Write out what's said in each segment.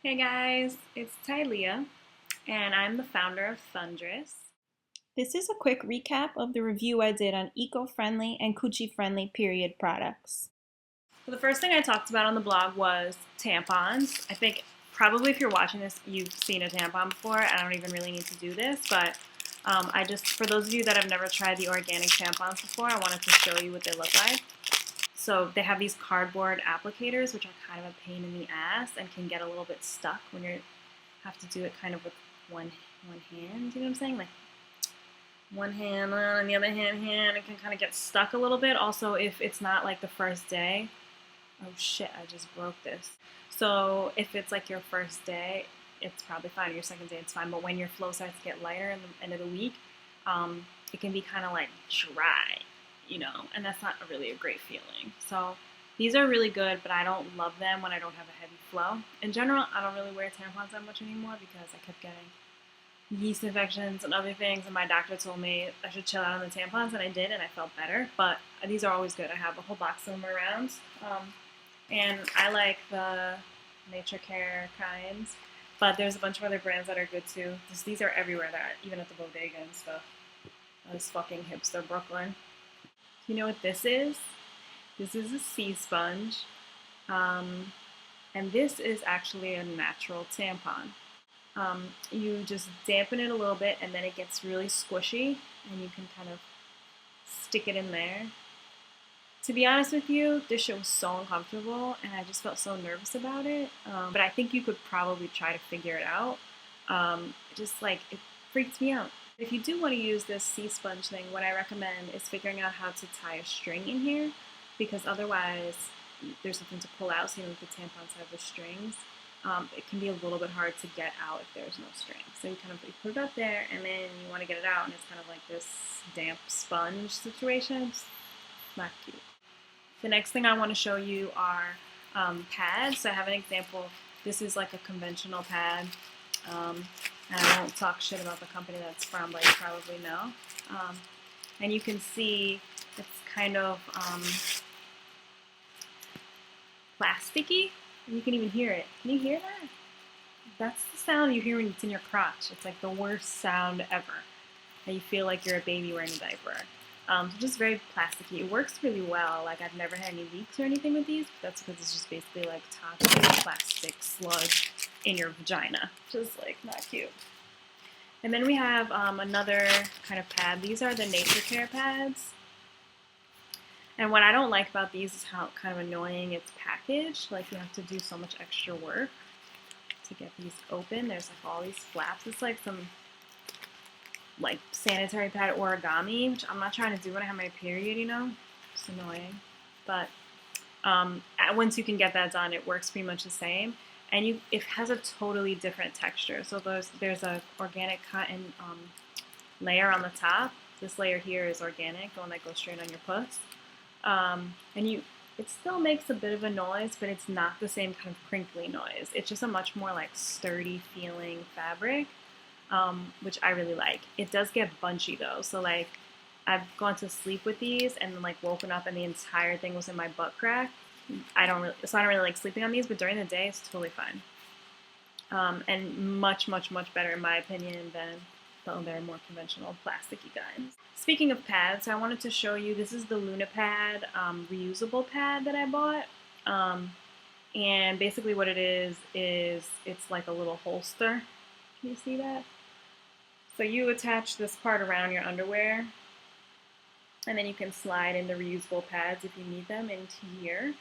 Hey guys, it's Tylea, and I'm the founder of Thundress. This is a quick recap of the review I did on eco-friendly and coochie-friendly period products. So the first thing I talked about on the blog was tampons. I think probably if you're watching this, you've seen a tampon before. I don't even really need to do this, but for those of you that have never tried the organic tampons before, I wanted to show you what they look like. So they have these cardboard applicators, which are kind of a pain in the ass and can get a little bit stuck when you have to do it kind of with one hand. You know what I'm saying? Like one hand on and the other hand, it can kind of get stuck a little bit. Also, if it's not like the first day. Oh shit! I just broke this. So if it's like your first day, it's probably fine. Your second day, it's fine. But when your flow starts to get lighter in the end of the week, it can be kind of like dry, and that's not really a great feeling. So these are really good, but I don't love them when I don't have a heavy flow. In general, I don't really wear tampons that much anymore because I kept getting yeast infections and other things, and my doctor told me I should chill out on the tampons, and I did, and I felt better. But these are always good. I have a whole box of them around, and I like the Nature Care kinds, but there's a bunch of other brands that are good too. These are everywhere, that even at the bodega and stuff. This fucking hipster Brooklyn. You know what this is? This is a sea sponge, um, and this is actually a natural tampon. You just dampen it a little bit, and then it gets really squishy, and you can kind of stick it in there. To be honest with you, this shit was so uncomfortable, and I just felt so nervous about it. But I think you could probably try to figure it out. It freaks me out. If you do want to use this sea sponge thing, what I recommend is figuring out how to tie a string in here, because otherwise there's something to pull out. So the tampons have the strings. It can be a little bit hard to get out if there's no string. So you put it up there, and then you want to get it out, and it's kind of like this damp sponge situation. It's not cute. The next thing I want to show you are pads. So I have an example. This is like a conventional pad. And I won't talk shit about the company that's from, but you probably know. And you can see it's kind of plasticky. And you can even hear it. Can you hear that? That's the sound you hear when it's in your crotch. It's like the worst sound ever. And you feel like you're a baby wearing a diaper. Just very plasticky. It works really well. Like, I've never had any leaks or anything with these. But that's because it's just basically like toxic plastic sludge in your vagina. Just like not cute. And then we have another kind of pad. These are the Nature Care pads. And what I don't like about these is how kind of annoying it's packaged. Like, you have to do so much extra work to get these open. There's like all these flaps. It's like some like sanitary pad origami, which I'm not trying to do when I have my period, It's annoying. But once you can get that done, it works pretty much the same. And it has a totally different texture. So there's a organic cotton layer on the top. This layer here is organic, the one that goes straight on your puss. It still makes a bit of a noise, but it's not the same kind of crinkly noise. It's just a much more like sturdy feeling fabric, which I really like. It does get bunchy though, so like I've gone to sleep with these and then like woken up and the entire thing was in my butt crack. I don't really like sleeping on these, but during the day it's totally fine. And much, much, much better in my opinion than the other more conventional plasticky kinds. Speaking of pads, I wanted to show you, this is the Lunapad reusable pad that I bought. And basically what it is it's like a little holster. Can you see that? So you attach this part around your underwear, and then you can slide in the reusable pads if you need them into here.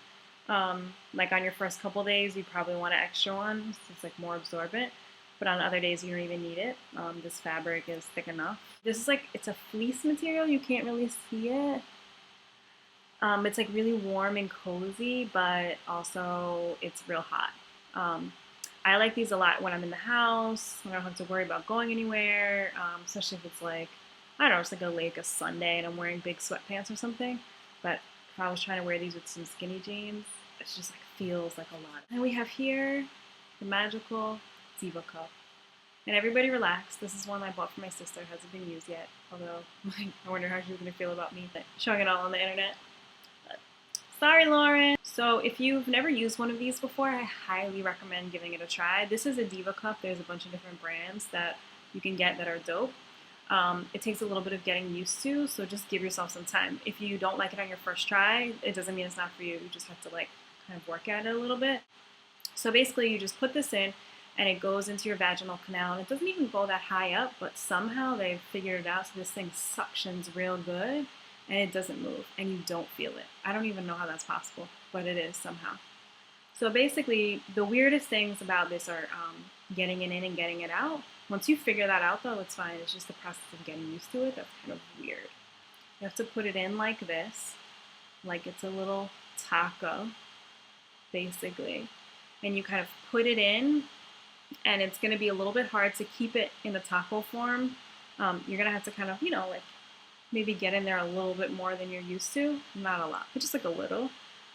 Like on your first couple days, you probably want an extra one. It's like more absorbent. But on other days, you don't even need it. This fabric is thick enough. This is like, it's a fleece material. You can't really see it. It's like really warm and cozy, but also it's real hot. I like these a lot when I'm in the house, when I don't have to worry about going anywhere, especially if it's like, I don't know, it's like a Sunday and I'm wearing big sweatpants or something. But if I was trying to wear these with some skinny jeans, it just like feels like a lot. And we have here the magical Diva cup. And everybody relax. This is one I bought for my sister. It hasn't been used yet. Although, I wonder how she's going to feel about me showing it all on the internet. But Sorry, Lauren. So if you've never used one of these before, I highly recommend giving it a try. This is a Diva cup. There's a bunch of different brands that you can get that are dope. It takes a little bit of getting used to, so just give yourself some time. If you don't like it on your first try, it doesn't mean it's not for you. You just have to like kind of work at it a little bit. So basically you just put this in and it goes into your vaginal canal, and it doesn't even go that high up, but somehow they've figured it out so this thing suctions real good and it doesn't move and you don't feel it. I don't even know how that's possible, but it is somehow. So basically the weirdest things about this are getting it in and getting it out. Once you figure that out though, it's fine. It's just the process of getting used to it that's kind of weird. You have to put it in like this, like it's a little taco, basically. And you kind of put it in, and it's going to be a little bit hard to keep it in a taco form. You're going to have to kind of, like maybe get in there a little bit more than you're used to. Not a lot, but just like a little.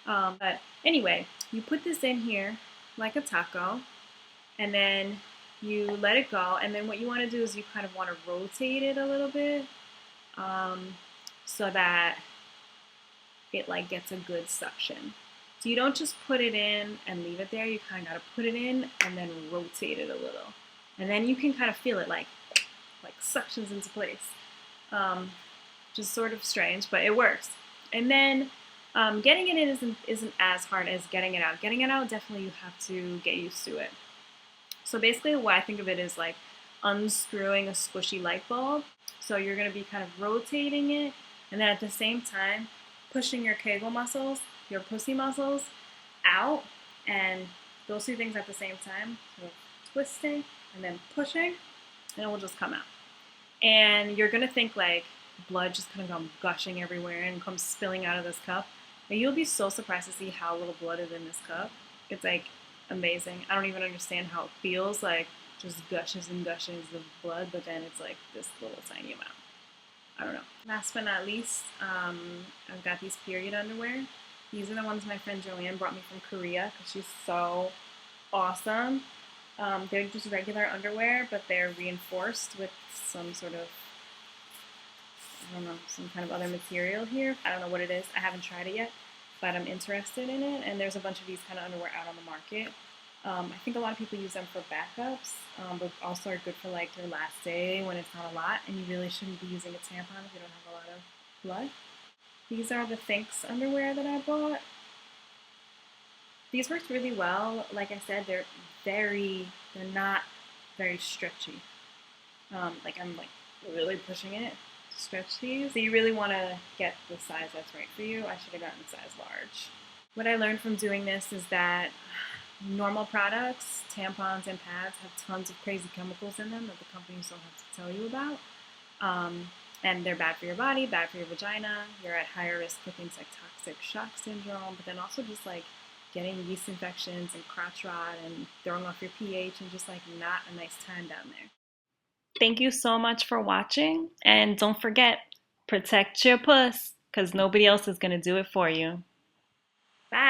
But anyway, you put this in here like a taco, and then you let it go. And then what you want to do is you kind of want to rotate it a little bit so that it like gets a good suction. So you don't just put it in and leave it there. You kind of got to put it in and then rotate it a little. And then you can kind of feel it like suctions into place. Just sort of strange, but it works. And then getting it in isn't as hard as getting it out. Getting it out, definitely you have to get used to it. So basically what I think of it is like unscrewing a squishy light bulb. So you're going to be kind of rotating it, and then at the same time pushing your Kegel muscles, your pussy muscles out, and those two things at the same time, so twisting and then pushing, and it will just come out. And you're gonna think like blood just kind of come gushing everywhere and comes spilling out of this cup. And you'll be so surprised to see how little blood is in this cup. It's like amazing. I don't even understand how it feels, like just gushes and gushes of blood, but then it's like this little tiny amount. I don't know. Last but not least, I've got these period underwear. These are the ones my friend Joanne brought me from Korea because she's so awesome. They're just regular underwear, but they're reinforced with some sort of, I don't know, some kind of other material here. I don't know what it is. I haven't tried it yet, but I'm interested in it. And there's a bunch of these kind of underwear out on the market. I think a lot of people use them for backups, but also are good for like your last day when it's not a lot, and you really shouldn't be using a tampon if you don't have a lot of blood. These are the Thinx underwear that I bought. These worked really well. Like I said, they're not very stretchy. Like I'm like really pushing it to stretch these. So you really want to get the size that's right for you. I should have gotten size large. What I learned from doing this is that normal products, tampons and pads, have tons of crazy chemicals in them that the companies don't have to tell you about. And they're bad for your body, bad for your vagina. You're at higher risk for things like toxic shock syndrome, but then also just like getting yeast infections and crotch rot and throwing off your pH and just like not a nice time down there. Thank you so much for watching, and don't forget, protect your puss, because nobody else is going to do it for you. Bye!